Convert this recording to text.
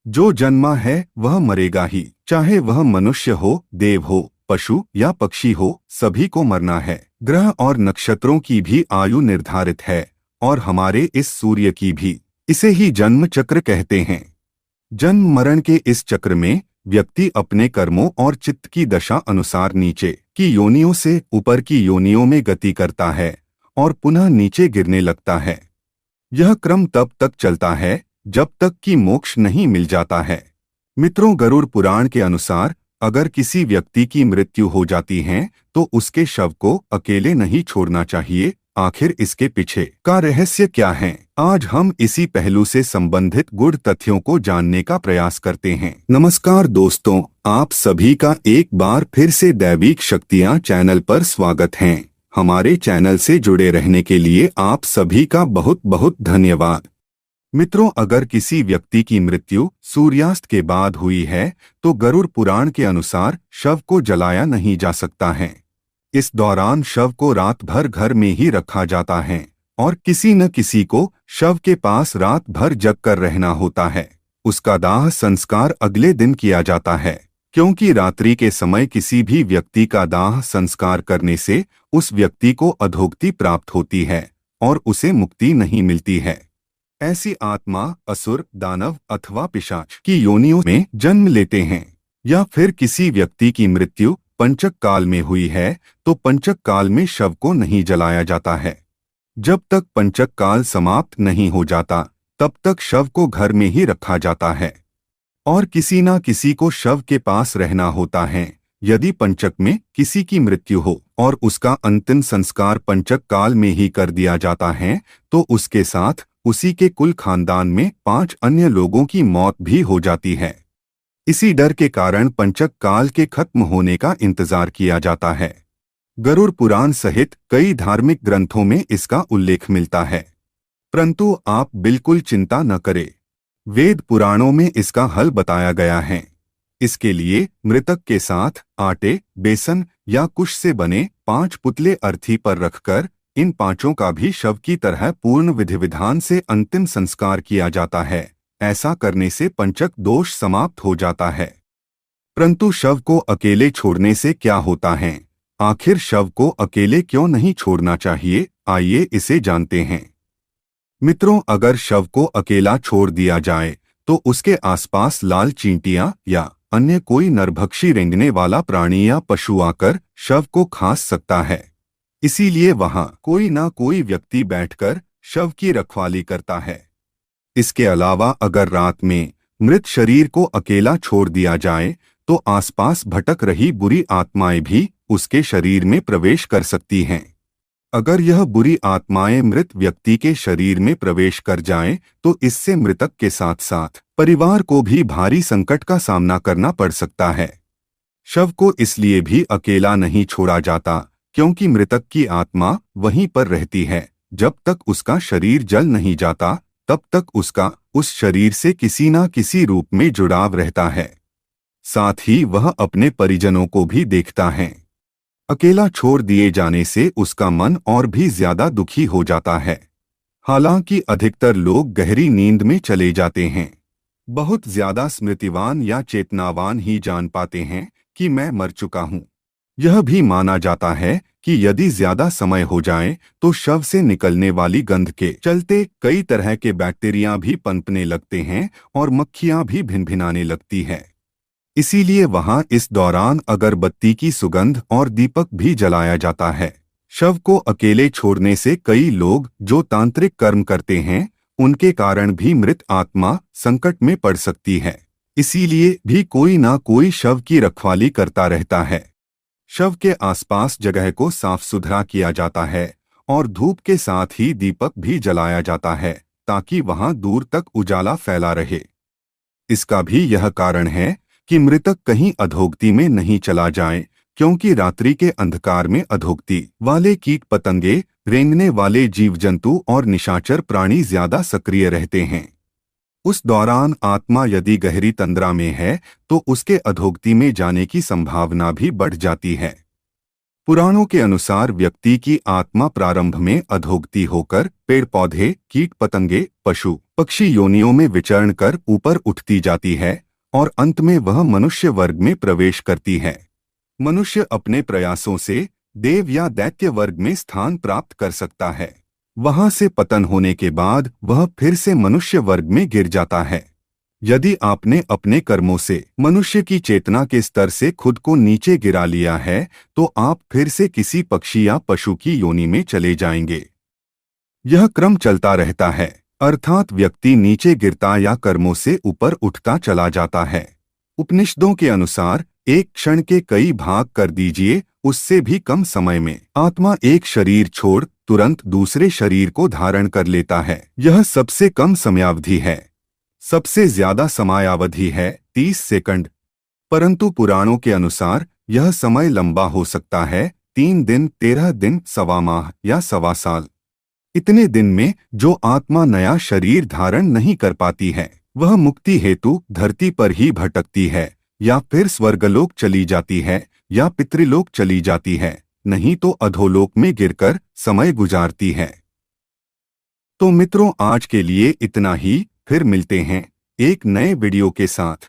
जो जन्मा है वह मरेगा ही, चाहे वह मनुष्य हो, देव हो, पशु या पक्षी हो, सभी को मरना है। ग्रह और नक्षत्रों की भी आयु निर्धारित है और हमारे इस सूर्य की भी। इसे ही जन्म चक्र कहते हैं। जन्म मरण के इस चक्र में व्यक्ति अपने कर्मों और चित्त की दशा अनुसार नीचे की योनियों से ऊपर की योनियों में गति करता है और पुनः नीचे गिरने लगता है। यह क्रम तब तक चलता है जब तक कि मोक्ष नहीं मिल जाता है। मित्रों, गरुड़ पुराण के अनुसार अगर किसी व्यक्ति की मृत्यु हो जाती है तो उसके शव को अकेले नहीं छोड़ना चाहिए। आखिर इसके पीछे का रहस्य क्या है? आज हम इसी पहलू से संबंधित गूढ़ तथ्यों को जानने का प्रयास करते हैं। नमस्कार दोस्तों, आप सभी का एक बार फिर से दैविक शक्तियां चैनल पर स्वागत है। हमारे चैनल से जुड़े रहने के लिए आप सभी का बहुत बहुत धन्यवाद। मित्रों, अगर किसी व्यक्ति की मृत्यु सूर्यास्त के बाद हुई है तो गरुड़ पुराण के अनुसार शव को जलाया नहीं जा सकता है। इस दौरान शव को रात भर घर में ही रखा जाता है और किसी न किसी को शव के पास रात भर जग कर रहना होता है। उसका दाह संस्कार अगले दिन किया जाता है, क्योंकि रात्रि के समय किसी भी व्यक्ति का दाह संस्कार करने से उस व्यक्ति को अधोगति प्राप्त होती है और उसे मुक्ति नहीं मिलती है। ऐसी आत्मा असुर, दानव अथवा पिशाच की योनियों में जन्म लेते हैं। या फिर किसी व्यक्ति की मृत्यु पंचक काल में हुई है तो पंचक काल में शव को नहीं जलाया जाता है। जब तक पंचक काल समाप्त नहीं हो जाता तब तक शव को घर में ही रखा जाता है और किसी न किसी को शव के पास रहना होता है। यदि पंचक में किसी की मृत्यु हो और उसका अंतिम संस्कार पंचक काल में ही कर दिया जाता है तो उसके साथ उसी के कुल खानदान में 5 अन्य लोगों की मौत भी हो जाती है। इसी डर के कारण पंचक काल के खत्म होने का इंतजार किया जाता है। गरुड़ पुराण सहित कई धार्मिक ग्रंथों में इसका उल्लेख मिलता है, परंतु आप बिल्कुल चिंता न करें। वेद पुराणों में इसका हल बताया गया है। इसके लिए मृतक के साथ आटे, बेसन या कुश से बने 5 पुतले अर्थी पर रखकर इन 5 का भी शव की तरह पूर्ण विधि विधान से अंतिम संस्कार किया जाता है। ऐसा करने से पंचक दोष समाप्त हो जाता है। परंतु शव को अकेले छोड़ने से क्या होता है? आखिर शव को अकेले क्यों नहीं छोड़ना चाहिए? आइए इसे जानते हैं। मित्रों, अगर शव को अकेला छोड़ दिया जाए तो उसके आसपास लाल चींटियां या अन्य कोई नरभक्षी रेंगने वाला प्राणी या पशु आकर शव को खा सकता है। इसीलिए वहां कोई ना कोई व्यक्ति बैठकर शव की रखवाली करता है। इसके अलावा अगर रात में मृत शरीर को अकेला छोड़ दिया जाए तो आसपास भटक रही बुरी आत्माएं भी उसके शरीर में प्रवेश कर सकती हैं। अगर यह बुरी आत्माएं मृत व्यक्ति के शरीर में प्रवेश कर जाएं तो इससे मृतक के साथ साथ परिवार को भी भारी संकट का सामना करना पड़ सकता है। शव को इसलिए भी अकेला नहीं छोड़ा जाता क्योंकि मृतक की आत्मा वहीं पर रहती है। जब तक उसका शरीर जल नहीं जाता तब तक उसका उस शरीर से किसी न किसी रूप में जुड़ाव रहता है। साथ ही वह अपने परिजनों को भी देखता है। अकेला छोड़ दिए जाने से उसका मन और भी ज्यादा दुखी हो जाता है। हालांकि अधिकतर लोग गहरी नींद में चले जाते हैं। बहुत ज्यादा स्मृतिवान या चेतनावान ही जान पाते हैं कि मैं मर चुका हूँ। यह भी माना जाता है कि यदि ज्यादा समय हो जाए तो शव से निकलने वाली गंध के चलते कई तरह के बैक्टीरिया भी पनपने लगते हैं और मक्खियां भी भिनभिनाने लगती है। इसीलिए वहां इस दौरान अगरबत्ती की सुगंध और दीपक भी जलाया जाता है। शव को अकेले छोड़ने से कई लोग जो तांत्रिक कर्म करते हैं उनके कारण भी मृत आत्मा संकट में पड़ सकती है। इसीलिए भी कोई ना कोई शव की रखवाली करता रहता है। शव के आसपास जगह को साफ सुथरा किया जाता है और धूप के साथ ही दीपक भी जलाया जाता है ताकि वहां दूर तक उजाला फैला रहे। इसका भी यह कारण है कि मृतक कहीं अधोगति में नहीं चला जाए, क्योंकि रात्रि के अंधकार में अधोगति वाले कीट पतंगे, रेंगने वाले जीव जंतु और निशाचर प्राणी ज्यादा सक्रिय रहते हैं। उस दौरान आत्मा यदि गहरी तंद्रा में है तो उसके अधोगति में जाने की संभावना भी बढ़ जाती है। पुराणों के अनुसार व्यक्ति की आत्मा प्रारंभ में अधोगति होकर पेड़ पौधे, कीट पतंगे, पशु पक्षी योनियों में विचरण कर ऊपर उठती जाती है और अंत में वह मनुष्य वर्ग में प्रवेश करती है। मनुष्य अपने प्रयासों से देव या दैत्य वर्ग में स्थान प्राप्त कर सकता है। वहां से पतन होने के बाद वह फिर से मनुष्य वर्ग में गिर जाता है। यदि आपने अपने कर्मों से मनुष्य की चेतना के स्तर से खुद को नीचे गिरा लिया है तो आप फिर से किसी पक्षी या पशु की योनि में चले जाएंगे। यह क्रम चलता रहता है, अर्थात व्यक्ति नीचे गिरता या कर्मों से ऊपर उठता चला जाता है। उपनिषदों के अनुसार एक क्षण के कई भाग कर दीजिए, उससे भी कम समय में आत्मा एक शरीर छोड़ तुरंत दूसरे शरीर को धारण कर लेता है। यह सबसे कम समयावधि है। सबसे ज्यादा समयावधि है 30 सेकंड। परंतु पुराणों के अनुसार यह समय लंबा हो सकता है, 3 दिन, 13 दिन, सवा माह या सवा साल। इतने दिन में जो आत्मा नया शरीर धारण नहीं कर पाती है वह मुक्ति हेतु धरती पर ही भटकती है, या फिर स्वर्गलोक चली जाती है या पितृलोक चली जाती है, नहीं तो अधोलोक में गिरकर समय गुजारती है। तो मित्रों, आज के लिए इतना ही। फिर मिलते हैं एक नए वीडियो के साथ।